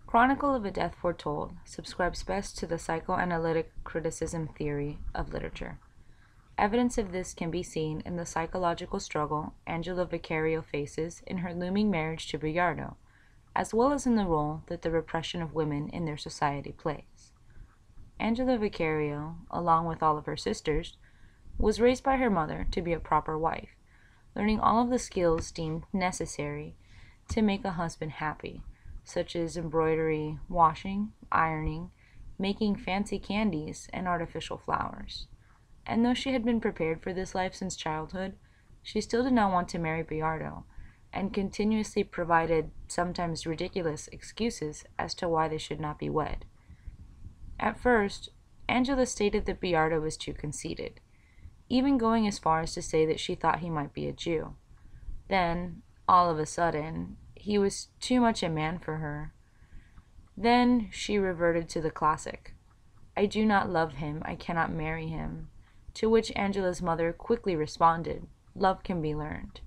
Chronicle of a Death Foretold subscribes best to the psychoanalytic criticism theory of literature. Evidence of this can be seen in the psychological struggle Angela Vicario faces in her looming marriage to Biardo, as well as in the role that the repression of women in their society plays. Angela Vicario, along with all of her sisters, was raised by her mother to be a proper wife, learning all of the skills deemed necessary to make a husband happy, such as embroidery, washing, ironing, making fancy candies, and artificial flowers. And though she had been prepared for this life since childhood, she still did not want to marry Biardo, and continuously provided sometimes ridiculous excuses as to why they should not be wed. At first, Angela stated that Biardo was too conceited, even going as far as to say that she thought he might be a Jew. Then, all of a sudden, he was too much a man for her. Then she reverted to the classic, "I do not love him, I cannot marry him," to which Angela's mother quickly responded, "Love can be learned."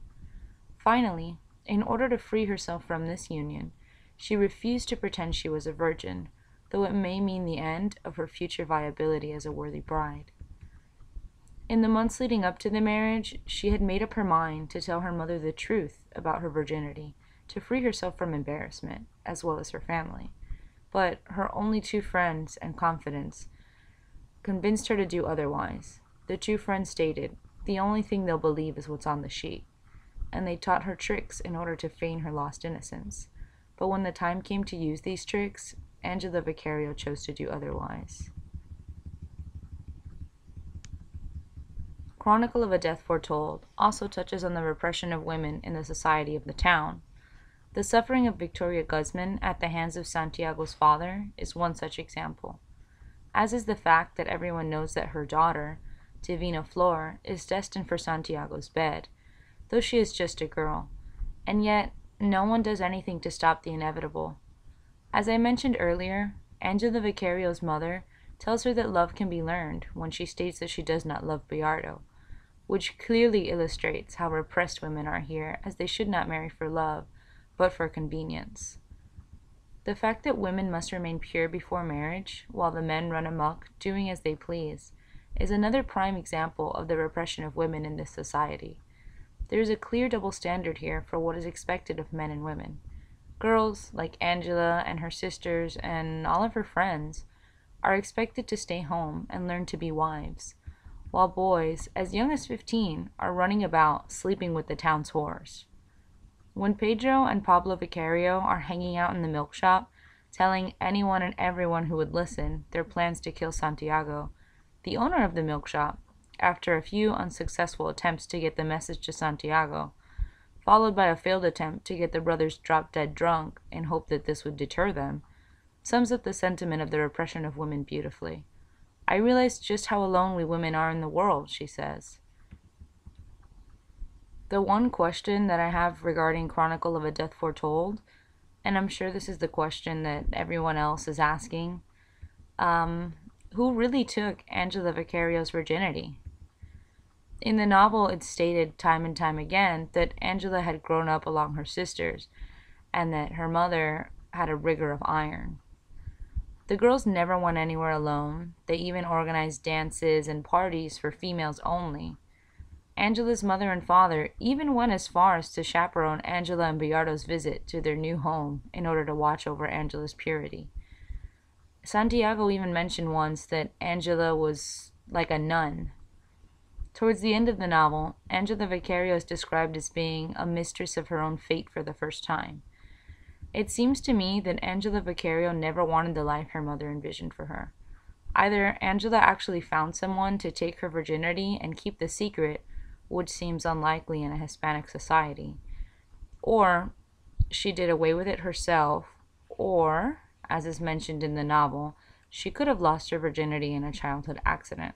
Finally, in order to free herself from this union, she refused to pretend she was a virgin, though it may mean the end of her future viability as a worthy bride. In the months leading up to the marriage, she had made up her mind to tell her mother the truth about her virginity, to free herself from embarrassment, as well as her family. But her only two friends and confidants convinced her to do otherwise. The two friends stated, "The only thing they'll believe is what's on the sheet," and they taught her tricks in order to feign her lost innocence. But when the time came to use these tricks, Angela Vicario chose to do otherwise. Chronicle of a Death Foretold also touches on the repression of women in the society of the town. The suffering of Victoria Guzman at the hands of Santiago's father is one such example, as is the fact that everyone knows that her daughter, Divina Flor, is destined for Santiago's bed, though she is just a girl, and yet no one does anything to stop the inevitable. As I mentioned earlier, Angela Vicario's mother tells her that love can be learned when she states that she does not love Biardo, which clearly illustrates how repressed women are here, as they should not marry for love, but for convenience. The fact that women must remain pure before marriage, while the men run amok, doing as they please, is another prime example of the repression of women in this society. There is a clear double standard here for what is expected of men and women. Girls, like Angela and her sisters and all of her friends, are expected to stay home and learn to be wives, while boys, as young as 15, are running about sleeping with the town's whores. When Pedro and Pablo Vicario are hanging out in the milk shop, telling anyone and everyone who would listen their plans to kill Santiago, the owner of the milk shop, after a few unsuccessful attempts to get the message to Santiago, followed by a failed attempt to get the brothers drop dead drunk in hope that this would deter them, sums up the sentiment of the repression of women beautifully. "I realize just how alone we women are in the world," she says. The one question that I have regarding Chronicle of a Death Foretold, and I'm sure this is the question that everyone else is asking, who really took Angela Vicario's virginity? In the novel, it's stated time and time again that Angela had grown up along her sisters, and that her mother had a rigor of iron. The girls never went anywhere alone. They even organized dances and parties for females only. Angela's mother and father even went as far as to chaperone Angela and Biardo's visit to their new home in order to watch over Angela's purity. Santiago even mentioned once that Angela was like a nun. Towards the end of the novel, Angela Vicario is described as being a mistress of her own fate for the first time. It seems to me that Angela Vicario never wanted the life her mother envisioned for her. Either Angela actually found someone to take her virginity and keep the secret, which seems unlikely in a Hispanic society, or she did away with it herself, or, as is mentioned in the novel, she could have lost her virginity in a childhood accident.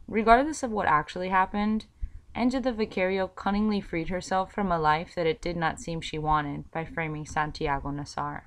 Regardless of what actually happened, Angela Vicario cunningly freed herself from a life that it did not seem she wanted by framing Santiago Nassar.